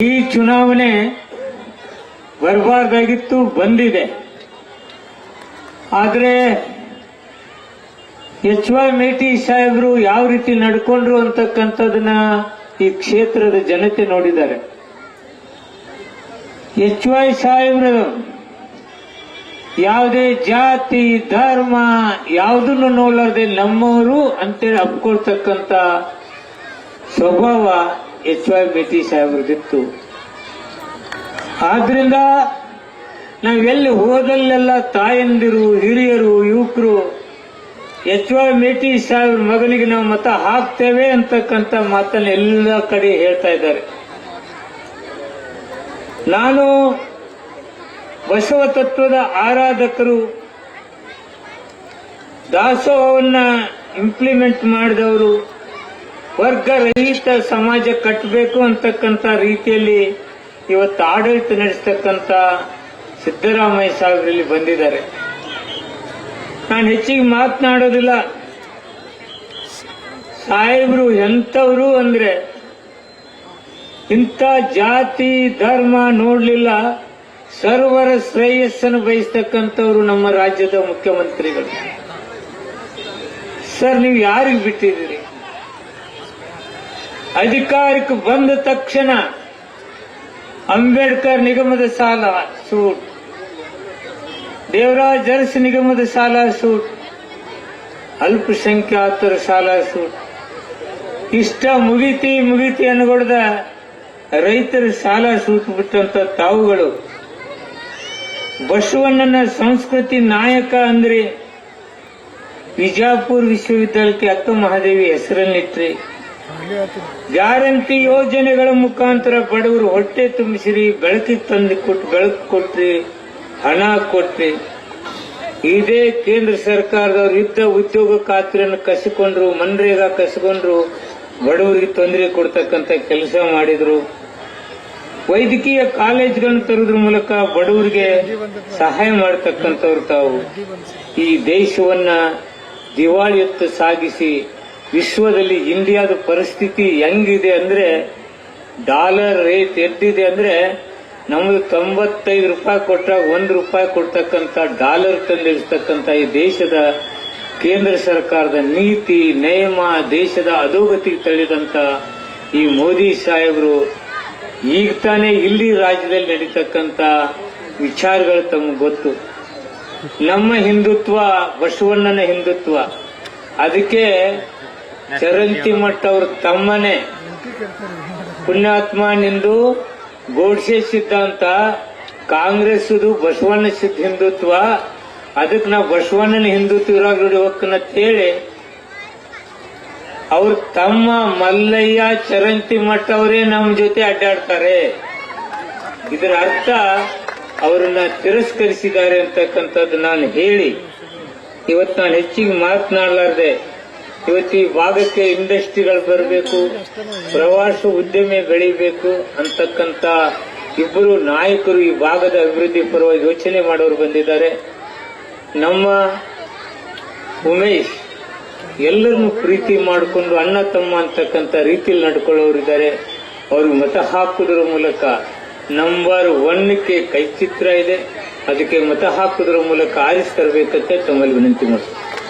ಈ ಚುನಾವಣೆ ಬರಬಾರ್ದಾಗಿತ್ತು, ಬಂದಿದೆ. ಆದರೆ ಎಚ್.ವೈ. ಮೇಟಿ ಸಾಹೇಬರು ಯಾವ ರೀತಿ ನಡ್ಕೊಂಡ್ರು ಅಂತಕ್ಕಂಥದನ್ನ ಈ ಕ್ಷೇತ್ರದ ಜನತೆ ನೋಡಿದ್ದಾರೆ. ಎಚ್.ವೈ. ಸಾಹೇಬರು ಯಾವುದೇ ಜಾತಿ ಧರ್ಮ ಯಾವುದನ್ನು ನೋಡಲಾರದೆ ನಮ್ಮವರು ಅಂತೇಳಿ ಅಪ್ಕೊಳ್ತಕ್ಕಂಥ ಸ್ವಭಾವ ಎಚ್.ವೈ. ಮೇಟಿ ಸಾಹೇಬ್ರದಿತ್ತು. ಆದ್ರಿಂದ ನಾವೆಲ್ಲಿ ಹೋದಲ್ಲೆಲ್ಲ ತಾಯಂದಿರು, ಹಿರಿಯರು, ಯುವಕರು ಎಚ್.ವೈ. ಮೇಟಿ ಸಾಹೇಬ್ರ ಮಗನಿಗೆ ನಾವು ಮತ ಹಾಕ್ತೇವೆ ಅಂತಕ್ಕಂಥ ಮಾತನ್ನು ಎಲ್ಲ ಕಡೆ ಹೇಳ್ತಾ ಇದ್ದಾರೆ. ನಾನು ಬಸವ ತತ್ವದ ಆರಾಧಕರು, ದಾಸೋಹವನ್ನ ಇಂಪ್ಲಿಮೆಂಟ್ ಮಾಡಿದವರು, ವರ್ಗರಹಿತ ಸಮಾಜ ಕಟ್ಟಬೇಕು ಅಂತಕ್ಕಂಥ ರೀತಿಯಲ್ಲಿ ಇವತ್ತು ಆಡಳಿತ ನಡೆಸತಕ್ಕಂಥ ಸಿದ್ದರಾಮಯ್ಯ ಸಾಹೇಬರಲ್ಲಿ ಬಂದಿದ್ದಾರೆ. ನಾನು ಹೆಚ್ಚಿಗೆ ಮಾತನಾಡೋದಿಲ್ಲ. ಸಾಹೇಬರು ಎಂಥವರು ಅಂದ್ರೆ ಇಂಥ ಜಾತಿ ಧರ್ಮ ನೋಡ್ಲಿಲ್ಲ, ಸರ್ವರ ಶ್ರೇಯಸ್ಸನ್ನು ಬಯಸ್ತಕ್ಕಂಥವ್ರು ನಮ್ಮ ರಾಜ್ಯದ ಮುಖ್ಯಮಂತ್ರಿಗಳು. ಸರ್, ನೀವು ಯಾರಿಗೆ ಬಿಟ್ಟಿದ್ದೀರಿ? ಅಧಿಕಾರಕ್ಕೆ ಬಂದ ತಕ್ಷಣ ಅಂಬೇಡ್ಕರ್ ನಿಗಮದ ಸಾಲ ಸೂಟ್, ದೇವರಾಜ್ ಅರಸ್ ನಿಗಮದ ಸಾಲ ಸೂಟ್, ಅಲ್ಪಸಂಖ್ಯಾತರ ಸಾಲ ಸೂಟ್, ಇಷ್ಟ ಮುಗಿತಿ ಅನ್ಗೊಡ್ದ ರೈತರ ಸಾಲ ಸೂಟ್ ಬಿಟ್ಟಂತ ತಾವುಗಳು ಬಸವಣ್ಣನ ಸಂಸ್ಕೃತಿ ನಾಯಕ ಅಂದ್ರೆ ವಿಜಾಪುರ ವಿಶ್ವವಿದ್ಯಾಲಯಕ್ಕೆ ಅಕ್ಕ ಮಹಾದೇವಿ ಹೆಸರನ್ನಿಟ್ರಿ. ಗ್ಯಾರಂಟಿ ಯೋಜನೆಗಳ ಮುಖಾಂತರ ಬಡವರು ಹೊಟ್ಟೆ ತುಂಬಿಸಿರಿ, ಬೆಳಕಿಗೆ ತಂದು ಬೆಳಕು ಕೊಟ್ರಿ, ಹಣ ಕೊಟ್ರಿ. ಇದೇ ಕೇಂದ್ರ ಸರ್ಕಾರದವರು ಇದ್ದ ಉದ್ಯೋಗ ಖಾತ್ರಿಯನ್ನು ಕಸಿಕೊಂಡ್ರು, ಮನ್ರೇಗಾ ಕಸಿಕೊಂಡ್ರು, ಬಡವರಿಗೆ ತೊಂದರೆ ಕೊಡ್ತಕ್ಕಂಥ ಕೆಲಸ ಮಾಡಿದ್ರು. ವೈದ್ಯಕೀಯ ಕಾಲೇಜ್ಗಳನ್ನು ತರುವುದ್ರ ಮೂಲಕ ಬಡವರಿಗೆ ಸಹಾಯ ಮಾಡತಕ್ಕಂಥವ್ರು ತಾವು. ಈ ದೇಶವನ್ನ ದಿವಾಳಿಯತ್ತ ಸಾಗಿಸಿ ವಿಶ್ವದಲ್ಲಿ ಇಂಡಿಯಾದ ಪರಿಸ್ಥಿತಿ ಹೆಂಗಿದೆ ಅಂದ್ರೆ, ಡಾಲರ್ ರೇಟ್ ಎಷ್ಟಿದೆ ಅಂದ್ರೆ ನಮ್ದು 95 ರೂಪಾಯಿ ಕೊಟ್ಟಾಗ 1 ರೂಪಾಯಿ ಕೊಡ್ತಕ್ಕಂಥ ಡಾಲರ್ ತಂದಿರ್ತಕ್ಕಂಥ ಈ ದೇಶದ ಕೇಂದ್ರ ಸರ್ಕಾರದ ನೀತಿ ನಿಯಮ ದೇಶದ ಅಧೋಗತಿಗೆ ತಳ್ಳಿದಂತ ಈ ಮೋದಿ ಸಾಹೇಬರು ಈಗ ತಾನೇ ಇಲ್ಲಿ ರಾಜ್ಯದಲ್ಲಿ ನಡೀತಕ್ಕಂಥ ವಿಚಾರಗಳು ತಮಗೆ ಗೊತ್ತು. ನಮ್ಮ ಹಿಂದುತ್ವ ಬಸವಣ್ಣನ ಹಿಂದುತ್ವ. ಅದಕ್ಕೆ ಚರಂತಿಮಠ ಅವ್ರ ತಮ್ಮನೇ ಪುಣ್ಯಾತ್ಮ ನಿಂದು ಗೋಡ್ಸೆ ಸಿದ್ಧಾಂತ, ಕಾಂಗ್ರೆಸ್ ಬಸವಣ್ಣ ಸಿದ್ಧ ಹಿಂದುತ್ವ, ಅದಕ್ಕೆ ನಾವು ಬಸವಣ್ಣನ ಹಿಂದುತ್ವ ಇರಾಗ ನೋಡಿ ಹೋಗ್ಕಂತ ಹೇಳಿ ಅವ್ರ ತಮ್ಮ ಮಲ್ಲಯ್ಯ ಚರಂತಿಮಠ ಅವರೇ ನಮ್ಮ ಜೊತೆ ಅಡ್ಡಾಡ್ತಾರೆ. ಇದರ ಅರ್ಥ ಅವರನ್ನ ತಿರಸ್ಕರಿಸಿದ್ದಾರೆ ಅಂತಕ್ಕಂಥದ್ದು ನಾನು ಹೇಳಿ ಇವತ್ತು ನಾನು ಹೆಚ್ಚಿಗೆ ಮಾತನಾಡಲಾರ್ದೆ. ಇವತ್ತು ಈ ಭಾಗಕ್ಕೆ ಇಂಡಸ್ಟ್ರಿಗಳು ಬರಬೇಕು, ಪ್ರವಾಸ ಉದ್ಯಮಿ ಬೆಳೀಬೇಕು ಅಂತಕ್ಕಂಥ ಇಬ್ಬರು ನಾಯಕರು ಈ ಭಾಗದ ಅಭಿವೃದ್ಧಿ ಪರವಾಗಿ ಯೋಚನೆ ಮಾಡೋರು ಬಂದಿದ್ದಾರೆ. ನಮ್ಮ ಉಮೇಶ್ ಎಲ್ಲರನ್ನು ಪ್ರೀತಿ ಮಾಡಿಕೊಂಡು ಅಣ್ಣ ತಮ್ಮ ಅಂತಕ್ಕಂಥ ರೀತಿಯಲ್ಲಿ ನಡ್ಕೊಳ್ಳೋರಿದ್ದಾರೆ. ಅವ್ರಿಗೆ ಮತ ಹಾಕುವುದರ ಮೂಲಕ ನಂಬರ್ 1ಕ್ಕೆ ಕೈ ಚಿತ್ರ ಇದೆ. ಅದಕ್ಕೆ ಮತ ಹಾಕುವುದರ ಮೂಲಕ ಆರಿಸಿ ತರಬೇಕಂತ ತಮ್ಮಲ್ಲಿ ವಿನಂತಿ ಮಾಡ್ತೀನಿ.